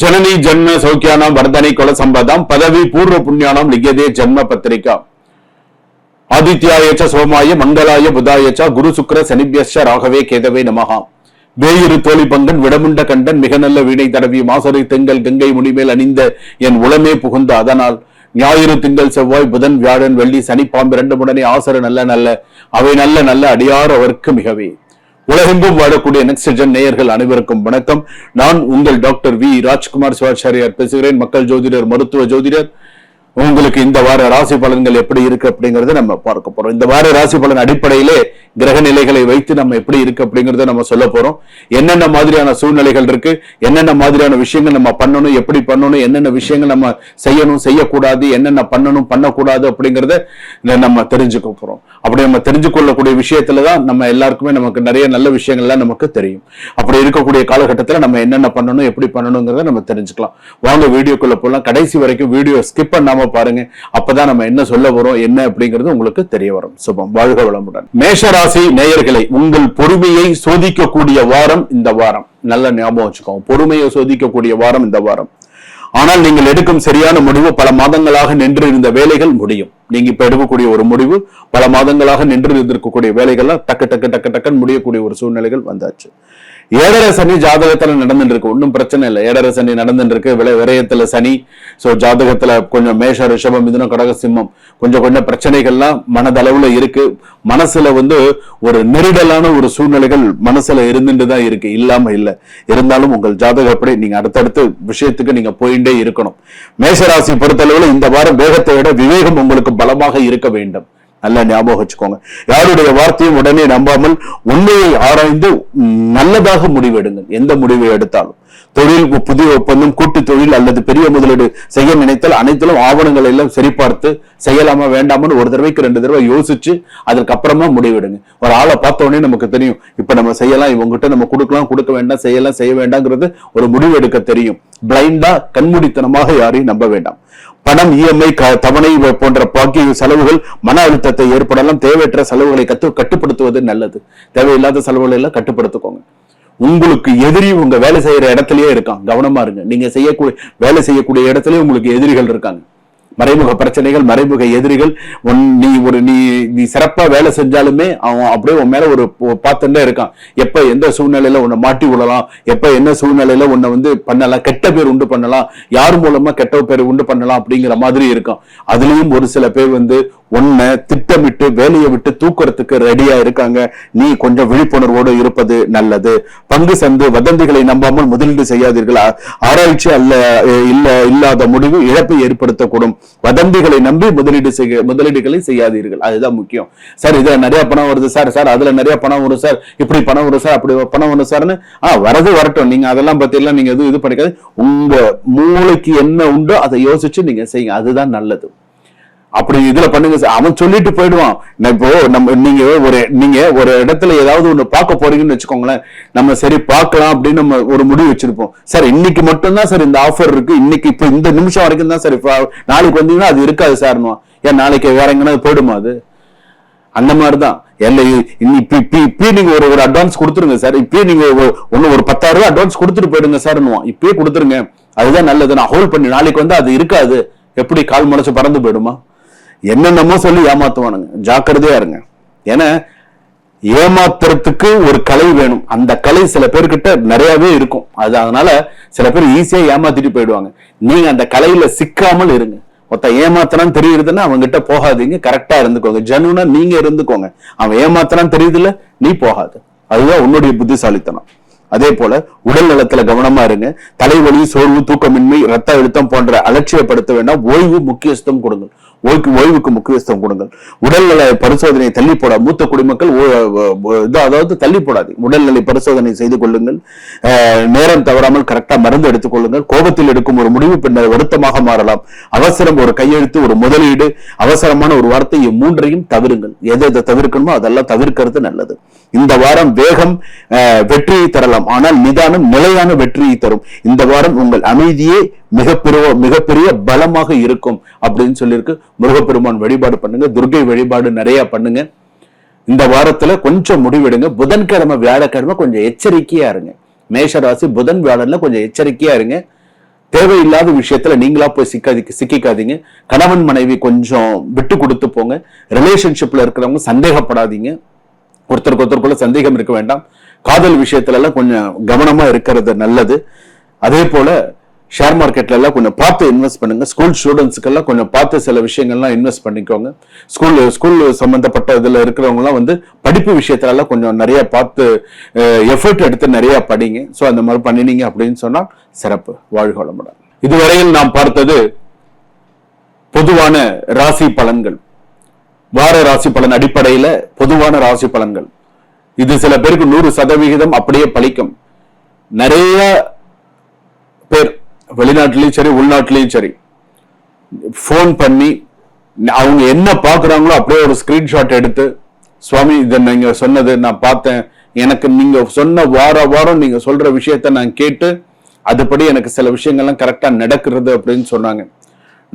जननी जन्म सौख्यानां वर्धनी कुल संपदां पदवी पूर्व पुण्यानां लिख्यते जन्म पत्रिका आदित्याय च सोमाय मंगलाय बुधाय च गुरु शुक्र शनिभ्यश्च राघवे केतवे नमः வேயிறு தோழி பங்கன் விடமுண்ட கண்டன் மிக நல்ல வீணை தடவி மாசறை திங்கள் கங்கை முடிமேல் அணிந்த என் உளமே புகுந்த அதனால் ஞாயிறு திங்கள் செவ்வாய் புதன் வியாழன் வெள்ளி சனி பாம்பு இரண்டு முடனே ஆசர நல்ல நல்ல அவை நல்ல நல்ல அடியார் அவருக்கு மிகவே. உலகெங்கும் வாழக்கூடிய நெக்ஸ்ட் ஜென் நேயர்கள் அனைவருக்கும் வணக்கம். நான் உங்கள் டாக்டர் வி ராஜ்குமார் சிவாச்சாரியார் பேசுகிறேன். மக்கள் ஜோதிடர், மருத்துவ ஜோதிடர். உங்களுக்கு இந்த வார ராசி பலன்கள் எப்படி இருக்கு அப்படிங்கறத நம்ம பார்க்க போறோம். இந்த வார ராசி பலன் அடிப்படையிலே கிரக நிலைகளை வைத்து நம்ம எப்படி இருக்கு அப்படிங்கறத நம்ம சொல்ல போறோம். என்னென்ன மாதிரியான சூழ்நிலைகள் இருக்கு, என்னென்ன மாதிரியான விஷயங்கள் நம்ம பண்ணணும், எப்படி பண்ணணும், என்னென்ன விஷயங்கள் நம்ம செய்யணும் செய்யக்கூடாது, என்னென்ன பண்ணணும் பண்ணக்கூடாது அப்படிங்கறத நம்ம தெரிஞ்சுக்க போறோம். அப்படி நம்ம தெரிஞ்சு கொள்ளக்கூடிய விஷயத்துலதான் நம்ம எல்லாருக்குமே நமக்கு நிறைய நல்ல விஷயங்கள்லாம் நமக்கு தெரியும். அப்படி இருக்கக்கூடிய காலகட்டத்துல நம்ம என்னென்ன பண்ணணும் எப்படி பண்ணணுங்கிறத நம்ம தெரிஞ்சுக்கலாம். வாங்க வீடியோக்குள்ள போலாம். கடைசி வரைக்கும் வீடியோ ஸ்கிப் பண்ணாம பாருங்க. அப்பதான் நம்ம என்ன சொல்ல வரோம் என்ன அப்படிங்கிறது உங்களுக்கு தெரிய வரும். சுபம். வாழ்க வளமுடன். மேஷராசி நேயர்களை, உங்கள் பொறுமையை சோதிக்கக்கூடிய வாரம் இந்த வாரம். நல்ல ஞாபகம் வச்சுக்கோங்க, பொறுமையை சோதிக்கக்கூடிய வாரம் இந்த வாரம். ஆனால் நீங்கள் எடுக்கும் சரியான முடிவு பல மாதங்களாக நின்று இருந்த வேலைகள் முடியும். நீங்க இப்ப எடுக்கக்கூடிய ஒரு முடிவு பல மாதங்களாக நின்று இருந்திருக்கக்கூடிய வேலைகள்லாம் டக்கு டக்கு டக்கு டக்குன்னு முடியக்கூடிய ஒரு சூழ்நிலைகள் வந்தாச்சு. ஏழரை சனி ஜாதகத்துல நடந்துட்டு இருக்கு, ஒன்னும் பிரச்சனை இல்லை. ஏழரை சனி நடந்துட்டு இருக்கு, விரயத்துல சனி. சோ ஜாதகத்துல கொஞ்சம் மேஷ ரிஷபம் மிதுனம் கடக சிம்மம் கொஞ்சம் பிரச்சனைகள்லாம் மனதளவுல இருக்கு. மனசுல ஒரு நெருடலான ஒரு சூழ்நிலைகள் மனசுல இருந்துட்டுதான் இருக்கு, இல்லாம இல்ல. இருந்தாலும் உங்கள் ஜாதகப்படி நீங்க அடுத்தடுத்த விஷயத்துக்கு நீங்க போயிட்டே இருக்கணும். மேஷராசி பொறுத்தளவுல இந்த வாரம் வேகத்தை விட விவேகம் உங்களுக்கு பலமாக இருக்க வேண்டும். நல்லா ஞாபகம் வச்சுக்கோங்க. யாருடைய வார்த்தையும் உடனே நம்பாமல் உண்மையை ஆராய்ந்து நல்லதாக முடிவெடுங்கள். எந்த முடிவை எடுத்தாலும் தொழில், புதிய ஒப்பந்தம், கூட்டு தொழில் அல்லது பெரிய முதலீடு செய்ய நினைத்தால் அனைத்திலும் ஆவணங்கள் எல்லாம் சரிபார்த்து செய்யலாமா வேண்டாமனு ஒரு தடவைக்கு 2 தடவை யோசிச்சு அதுக்கப்புறமா முடிவெடுங்க. ஒரு ஆளை பார்த்த உடனே நமக்கு தெரியும், இப்ப நம்ம செய்யலாம், இவங்ககிட்ட நம்ம கொடுக்கலாம், கொடுக்க வேண்டாம், செய்யலாம், செய்ய வேண்டாங்கிறது ஒரு முடிவு எடுக்க தெரியும். பிளைண்டா கண்மூடித்தனமாக யாரையும் நம்ப வேண்டாம். பணம், இஎம்ஐ, தவணை போன்ற பாக்கிய செலவுகள் மன அழுத்தத்தை ஏற்படலாம். தேவையற்ற செலவுகளை கட்டுப்படுத்துவது நல்லது. தேவையில்லாத செலவுகளை எல்லாம் கட்டுப்படுத்திக்கோங்க. உங்களுக்கு எதிரி உங்க வேலை செய்யற இடத்துலயே இருக்கான், கவனமா இருங்க. நீங்க வேலை செய்யக்கூடிய இடத்துலயே உங்களுக்கு எதிரிகள் இருக்காங்க. மறைமுக பிரச்சனைகள், மறைமுக எதிரிகள். நீ சிறப்பா வேலை செஞ்சாலுமே அவன் அப்படியே உன் மேல ஒரு பார்த்துட்டே இருக்கான். எப்ப எந்த சூழ்நிலையில உன்னை மாட்டி விடலாம், எப்ப என்ன சூழ்நிலையில உன்னை பண்ணலாம், கெட்ட பேர் உண்டு பண்ணலாம், யார் மூலமா கெட்ட பேர் உண்டு பண்ணலாம் அப்படிங்கிற மாதிரி இருக்கும். அதுலயும் ஒரு சில பேர் உன்னை திட்டமிட்டு வேலையை விட்டு தூக்குறதுக்கு ரெடியா இருக்காங்க. நீ கொஞ்சம் விழிப்புணர்வோடு இருப்பது நல்லது. பங்கு சந்து வதந்திகளை நம்பாமல் முதலீடு செய்யாதீர்கள். ஆராய்ச்சி இல்லாத முடிவு இழப்பை ஏற்படுத்தக்கூடும். வதந்திகளை நம்பி முதலீடுகளை செய்யாதீர்கள். அதுதான் முக்கியம். சார் இதுல நிறைய பணம் வருது சார், அதுல நிறைய பணம் வரும் சார், இப்படி பணம் வரும் சார், அப்படி பணம் வரும் சார்னு வரது வரட்டும். நீங்க அதெல்லாம் பத்தி எல்லாம் நீங்க இது பண்ணிக்காது. உங்க மூளைக்கு என்ன உண்டோ அதை யோசிச்சு நீங்க செய்யுங்க. அதுதான் நல்லது. அப்படி இதுல பண்ணுங்க. அவன் சொல்லிட்டு போயிடுவான். இப்போ நீங்க ஒரு இடத்துல ஏதாவது ஒண்ணு பார்க்க போறீங்கன்னு வச்சுக்கோங்களேன். நம்ம சரி பார்க்கலாம் அப்படின்னு நம்ம ஒரு முடிவு வச்சிருப்போம். சார் இன்னைக்கு மட்டும்தான் சார் இந்த ஆஃபர் இருக்கு, இன்னைக்கு இப்ப இந்த நிமிஷம் வரைக்கும் தான் சார், நாளைக்கு வந்தீங்கன்னா அது இருக்காது சார்னுவான். ஏன் நாளைக்கு வேற எங்கன்னா போயிடுமா அது? அந்த மாதிரிதான் இப்ப நீங்க ஒரு அட்வான்ஸ் கொடுத்துருங்க சார், இப்பயே நீங்க ஒரு 10,000 ரூபாய் அட்வான்ஸ் கொடுத்துட்டு போயிடுங்க சார்னுவான். இப்பயே கொடுத்துருங்க, அதுதான் நல்லது. நான் ஹோல்ட் பண்ணி நாளைக்கு அது இருக்காது. எப்படி கால் முளைச்சு பறந்து போயிடுமா? என்னென்னமோ சொல்லி ஏமாத்துவானுங்க. ஜாக்கிரதையா இருங்க. ஏன்னா ஏமாத்துறதுக்கு ஒரு கலை வேணும். அந்த கலை சில பேர்கிட்ட நிறையவே இருக்கும். அதனால சில பேர் ஈஸியா ஏமாத்திட்டு போயிடுவாங்க. நீங்க அந்த கலையில சிக்காமல் இருங்க. மொத்த ஏமாத்தனான்னு தெரியுதுன்னா அவங்க கிட்ட போகாதீங்க. கரெக்டா இருந்துக்கோங்க. ஜெனுனா நீங்க இருந்துக்கோங்க. அவன் ஏமாத்தனான்னு தெரியுதுல, நீ போகாது. அதுதான் உன்னுடைய புத்திசாலித்தனம். அதே போல உடல் நலத்துல கவனமா இருங்க. தலைவலி, சோர்வு, தூக்கமின்மை, ரத்த அழுத்தம் போன்ற அலட்சியப்படுத்த வேண்டாம். ஓய்வுக்கு முக்கியத்துவம் கொடுங்கள். உடல்நல பரிசோதனை தள்ளி போட மூத்த குடிமக்கள் அதாவது தள்ளி போடாது. உடல்நிலை பரிசோதனை செய்து கொள்ளுங்கள். நேரம் தவறாமல் கரெக்டா மருந்து எடுத்துக் கொள்ளுங்கள். கோபத்தில் எடுக்கும் ஒரு முடிவு பின்னர் வருத்தமாக மாறலாம். அவசரம், ஒரு கையெழுத்து, ஒரு முதலீடு, அவசரமான ஒரு வார்த்தை, மூன்றையும் தவிருங்கள். எதை தவிர்க்கணுமோ அதெல்லாம் தவிர்க்கிறது நல்லது. இந்த வாரம் வேகம் வெற்றியை தரலாம், ஆனால் நிதானம் நிலையான வெற்றியை தரும். இந்த வாரம் உங்கள் அமைதியே மிகப்பெரிய பலமாக இருக்கும் அப்படின்னு சொல்லியிருக்கு. முருகப்பெருமான் வழிபாடு பண்ணுங்க, துர்கை வழிபாடு நிறைய பண்ணுங்க. இந்த வாரத்துல கொஞ்சம் முடிவெடுங்க. புதன்கிழமை, வியாழக்கிழமை கொஞ்சம் எச்சரிக்கையா இருங்க. மேஷராசி புதன் வியாழன்ல கொஞ்சம் எச்சரிக்கையா இருங்க. தேவையில்லாத விஷயத்துல நீங்களா போய் சிக்கிக்காதீங்க. கணவன் மனைவி கொஞ்சம் விட்டு கொடுத்து போங்க. ரிலேஷன்ஷிப்ல இருக்கிறவங்க சந்தேகப்படாதீங்க. ஒருத்தருக்குள்ள சந்தேகம் இருக்க வேண்டாம். காதல் விஷயத்துல எல்லாம் கொஞ்சம் கவனமா இருக்கிறது நல்லது. அதே போல ஷேர் மார்க்கெட்ல எல்லாம் கொஞ்சம் பார்த்து இன்வெஸ்ட் பண்ணுங்க. ஸ்கூல் ஸ்டூடெண்ட்ஸ்க்கெல்லாம் கொஞ்சம் பார்த்து சில விஷயங்கள்லாம் இன்வெஸ்ட் பண்ணிக்கோங்க. ஸ்கூல் சம்பந்தப்பட்ட இதுல இருக்கிறவங்க எல்லாம் படிப்பு விஷயத்துல எல்லாம் கொஞ்சம் நிறைய பார்த்து எஃபர்ட் எடுத்து நிறைய படிங்க. ஸோ அந்த மாதிரி பண்ணினீங்க அப்படின்னு சொன்னா சிறப்பு. வாழ்க வளமுடன். இதுவரையில் நாம் பார்த்தது பொதுவான ராசி பலன்கள், வார ராசி பலன் அடிப்படையில பொதுவான ராசி பலன்கள். இது சில பேருக்கு 100% அப்படியே பலிக்கும். நிறைய பேர் வெளிநாட்டிலையும் சரி உள்நாட்டிலையும் சரி போன் பண்ணி அவங்க என்ன பாக்குறாங்களோ அப்படியே ஒரு ஸ்கிரீன்ஷாட் எடுத்து, சுவாமி இதை நீங்க சொன்னது நான் பார்த்தேன், எனக்கு நீங்க சொன்ன வாரம் நீங்க சொல்ற விஷயத்த நான் கேட்டு அதுபடி எனக்கு சில விஷயங்கள்லாம் கரெக்டா நடக்கிறது அப்படின்னு சொன்னாங்க.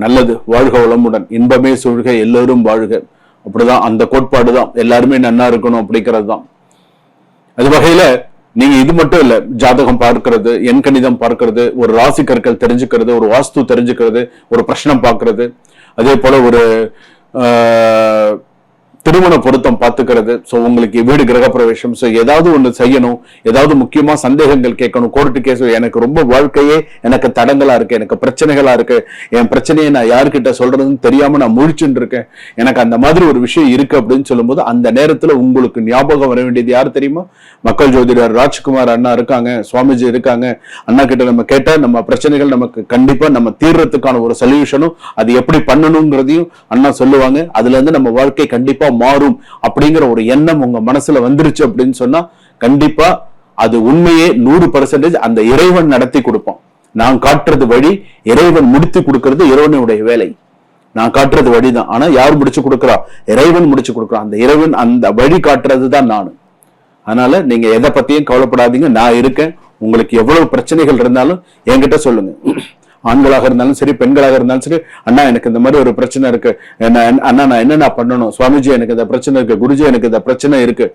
நல்லது. வாழ்க வளமுடன். இன்பமே சூழ்க, எல்லோரும் வாழ்க. அப்படிதான் அந்த கோட்பாடு தான். எல்லாருமே நன்னா இருக்கணும் அப்படிங்கிறது தான். அது வகையில நீங்க இது மட்டும் இல்ல, ஜாதகம் பார்க்கிறது, எண்கணிதம் பார்க்கிறது, ஒரு ராசி கற்கள் தெரிஞ்சுக்கிறது, ஒரு வாஸ்து தெரிஞ்சுக்கிறது, ஒரு பிரச்சனை பார்க்கிறது, அதே போல ஒரு திருமண பொருத்தம் பார்த்துக்கிறது. ஸோ உங்களுக்கு வீடு கிரக பிரவேசம், ஸோ ஏதாவது ஒன்று செய்யணும், ஏதாவது முக்கியமா சந்தேகங்கள் கேட்கணும், கோர்ட்டு கேஸ், எனக்கு ரொம்ப வாழ்க்கையே எனக்கு தடங்களா இருக்கு, எனக்கு பிரச்சனைகளா இருக்கு, என் பிரச்சனையை நான் யாருக்கிட்ட சொல்றதுன்னு தெரியாம நான் முழிச்சுட்டு இருக்கேன், எனக்கு அந்த மாதிரி ஒரு விஷயம் இருக்கு அப்படின்னு சொல்லும்போது அந்த நேரத்துல உங்களுக்கு ஞாபகம் வர வேண்டியது யார் தெரியுமா? மக்கள் ஜோதிடர் ராஜ்குமார் அண்ணா இருக்காங்க, சுவாமிஜி இருக்காங்க. அண்ணா கிட்ட நம்ம கேட்டா நம்ம பிரச்சனைகள் நமக்கு கண்டிப்பா நம்ம தீர்றதுக்கான ஒரு சொல்யூஷனும் அது எப்படி பண்ணணுங்கிறதையும் அண்ணா சொல்லுவாங்க. அதுல இருந்து நம்ம வாழ்க்கை கண்டிப்பா மாறும் அப்படிங்கிற ஒரு எண்ணம் உங்க மனசுல வந்துருச்சு அப்படின்னு சொன்னா கண்டிப்பா அது உண்மையே 100% அந்த இறைவன் நடத்தி கொடுப்பான். நான் காட்டுறது வழி, இறைவன் முடித்து கொடுக்கிறது இறைவனுடைய வேலை. நான் காட்டுறது வழிதான், ஆனா யார் முடிச்சு கொடுக்குறா? இறைவன் முடிச்சு கொடுக்குறான். அந்த இறைவன் அந்த வழி காட்டுறது தான் நான். அதனால நீங்க எதை பத்தியும் கவலைப்படாதீங்க, நான் இருக்கேன். உங்களுக்கு எவ்வளவு பிரச்சனைகள் இருந்தாலும் என்கிட்ட சொல்லுங்க. ஆண்களாக இருந்தாலும் சரி, பெண்களாக இருந்தாலும் சரி, அண்ணா எனக்கு இந்த மாதிரி ஒரு பிரச்சனை இருக்கு, அண்ணா நான் என்னென்ன பண்ணணும், சுவாமிஜி எனக்கு இந்த பிரச்சனை இருக்கு, குருஜி எனக்கு இந்த பிரச்சனை இருக்கு,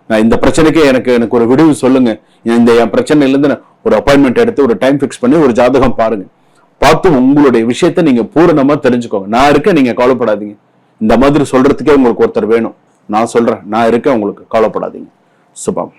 நான் இந்த பிரச்சனைக்கே எனக்கு ஒரு விடுவு சொல்லுங்க, இந்த என் பிரச்சனையில இருந்து ஒரு அப்பாயின்மெண்ட் எடுத்து ஒரு டைம் பிக்ஸ் பண்ணி ஒரு ஜாதகம் பாருங்க. பார்த்து உங்களுடைய விஷயத்த நீங்க பூரணமா தெரிஞ்சுக்கோங்க. நான் இருக்கேன், நீங்க கவலைப்படாதீங்க. இந்த மாதிரி சொல்றதுக்கே உங்களுக்கு ஒருத்தர் வேணும். நான் சொல்றேன், நான் இருக்கேன், உங்களுக்கு கவலைப்படாதீங்க. சுபம்.